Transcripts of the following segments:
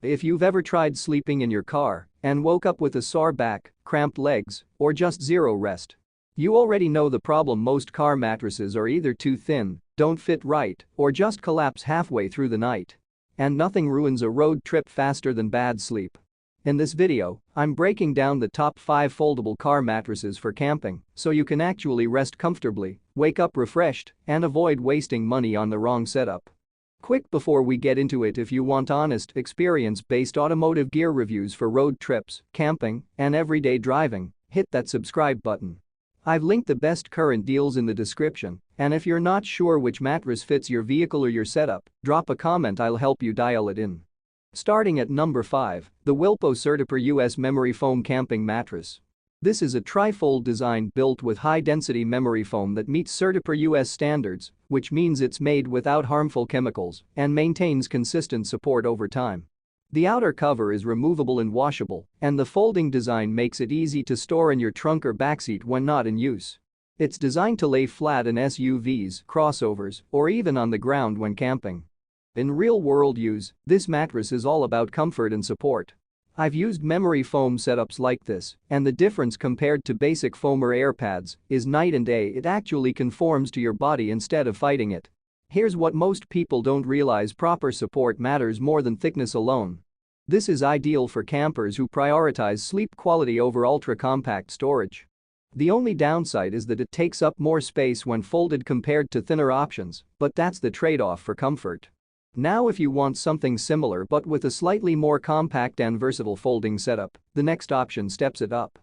If you've ever tried sleeping in your car and woke up with a sore back, cramped legs, or just zero rest, you already know the problem. Most car mattresses are either too thin, don't fit right, or just collapse halfway through the night. And nothing ruins a road trip faster than bad sleep. In this video, I'm breaking down the top 5 foldable car mattresses for camping so you can actually rest comfortably, wake up refreshed, and avoid wasting money on the wrong setup. Quick before we get into it, if you want honest, experience-based automotive gear reviews for road trips, camping, and everyday driving, hit that subscribe button. I've linked the best current deals in the description, and if you're not sure which mattress fits your vehicle or your setup, drop a comment, I'll help you dial it in. Starting at number 5, the Willpo CertiPUR-US Memory Foam Camping Mattress. This is a tri-fold design built with high-density memory foam that meets CertiPUR-US standards, which means it's made without harmful chemicals and maintains consistent support over time. The outer cover is removable and washable, and the folding design makes it easy to store in your trunk or backseat when not in use. It's designed to lay flat in SUVs, crossovers, or even on the ground when camping. In real-world use, this mattress is all about comfort and support. I've used memory foam setups like this, and the difference compared to basic foam or air pads is night and day. It actually conforms to your body instead of fighting it. Here's what most people don't realize: proper support matters more than thickness alone. This is ideal for campers who prioritize sleep quality over ultra-compact storage. The only downside is that it takes up more space when folded compared to thinner options, but that's the trade-off for comfort. Now, if you want something similar but with a slightly more compact and versatile folding setup, the next option steps it up.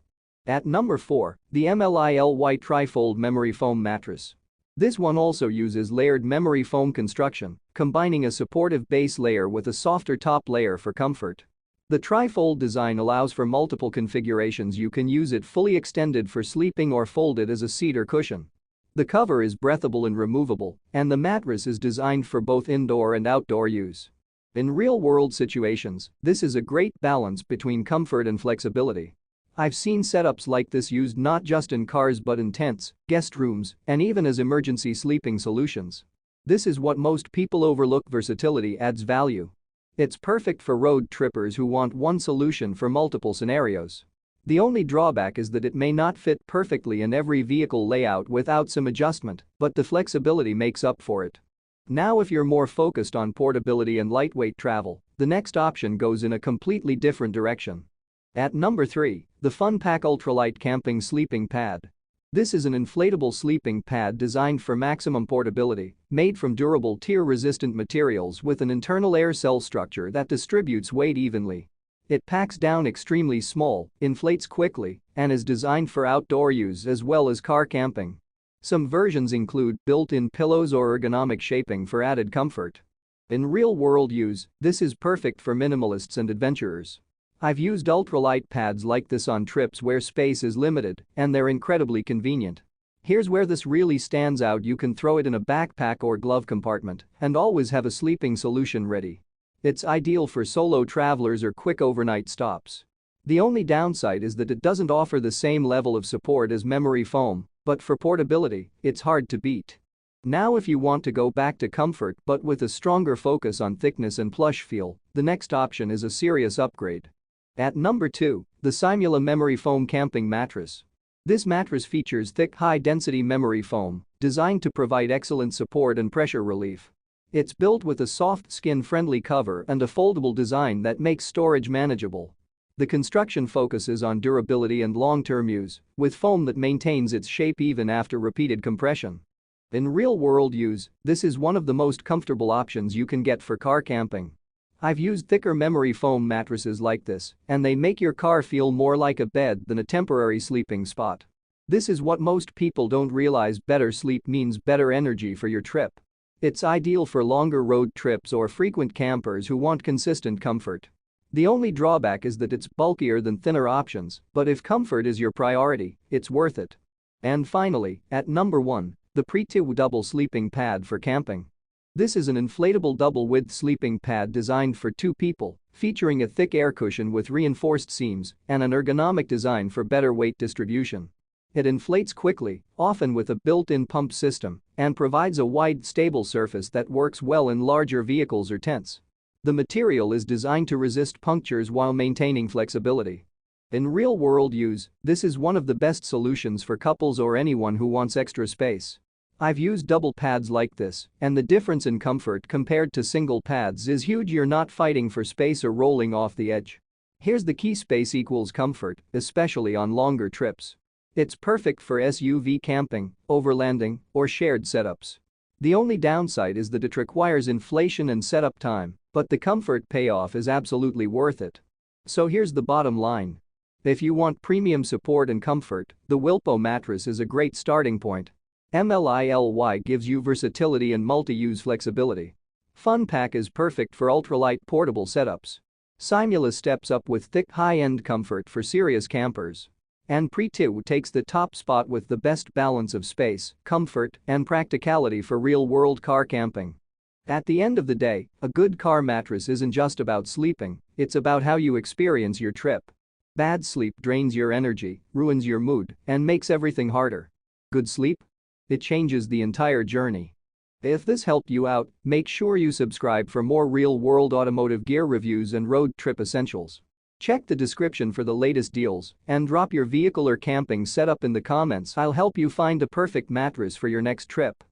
At number 4, the MLILY Tri-Fold Memory Foam Mattress. This one also uses layered memory foam construction, combining a supportive base layer with a softer top layer for comfort. The tri-fold design allows for multiple configurations. You can use it fully extended for sleeping or folded as a seat or cushion. The cover is breathable and removable, and the mattress is designed for both indoor and outdoor use. In real-world situations, this is a great balance between comfort and flexibility. I've seen setups like this used not just in cars but in tents, guest rooms, and even as emergency sleeping solutions. This is what most people overlook: versatility adds value. It's perfect for road trippers who want one solution for multiple scenarios. The only drawback is that it may not fit perfectly in every vehicle layout without some adjustment, but the flexibility makes up for it. Now, if you're more focused on portability and lightweight travel, the next option goes in a completely different direction. At number 3, the FunPack Ultralight Camping Sleeping Pad. This is an inflatable sleeping pad designed for maximum portability, made from durable tear-resistant materials with an internal air cell structure that distributes weight evenly. It packs down extremely small, inflates quickly, and is designed for outdoor use as well as car camping. Some versions include built-in pillows or ergonomic shaping for added comfort. In real-world use, this is perfect for minimalists and adventurers. I've used ultralight pads like this on trips where space is limited, and they're incredibly convenient. Here's where this really stands out: you can throw it in a backpack or glove compartment and always have a sleeping solution ready. It's ideal for solo travelers or quick overnight stops. The only downside is that it doesn't offer the same level of support as memory foam, but for portability, it's hard to beat. Now, if you want to go back to comfort but with a stronger focus on thickness and plush feel, the next option is a serious upgrade. At number 2, the CYMULA Memory Foam Camping Mattress. This mattress features thick, high-density memory foam designed to provide excellent support and pressure relief. It's built with a soft, skin-friendly cover and a foldable design that makes storage manageable. The construction focuses on durability and long-term use, with foam that maintains its shape even after repeated compression. In real-world use, this is one of the most comfortable options you can get for car camping. I've used thicker memory foam mattresses like this, and they make your car feel more like a bed than a temporary sleeping spot. This is what most people don't realize: better sleep means better energy for your trip. It's ideal for longer road trips or frequent campers who want consistent comfort. The only drawback is that it's bulkier than thinner options, but if comfort is your priority, it's worth it. And finally, at number 1, the Pretyw Double Sleeping Pad for Camping. This is an inflatable double-width sleeping pad designed for 2 people, featuring a thick air cushion with reinforced seams and an ergonomic design for better weight distribution. It inflates quickly, often with a built-in pump system, and provides a wide, stable surface that works well in larger vehicles or tents. The material is designed to resist punctures while maintaining flexibility. In real-world use, this is one of the best solutions for couples or anyone who wants extra space. I've used double pads like this, and the difference in comfort compared to single pads is huge. You're not fighting for space or rolling off the edge. Here's the key: space equals comfort, especially on longer trips. It's perfect for SUV camping, overlanding, or shared setups. The only downside is that it requires inflation and setup time, but the comfort payoff is absolutely worth it. So here's the bottom line. If you want premium support and comfort, the Willpo mattress is a great starting point. MLILY gives you versatility and multi-use flexibility. Fun Pack is perfect for ultralight portable setups. CYMULA steps up with thick, high-end comfort for serious campers. And Pretyw takes the top spot with the best balance of space, comfort, and practicality for real-world car camping. At the end of the day, a good car mattress isn't just about sleeping, it's about how you experience your trip. Bad sleep drains your energy, ruins your mood, and makes everything harder. Good sleep? It changes the entire journey. If this helped you out, make sure you subscribe for more real-world automotive gear reviews and road trip essentials. Check the description for the latest deals and drop your vehicle or camping setup in the comments. I'll help you find a perfect mattress for your next trip.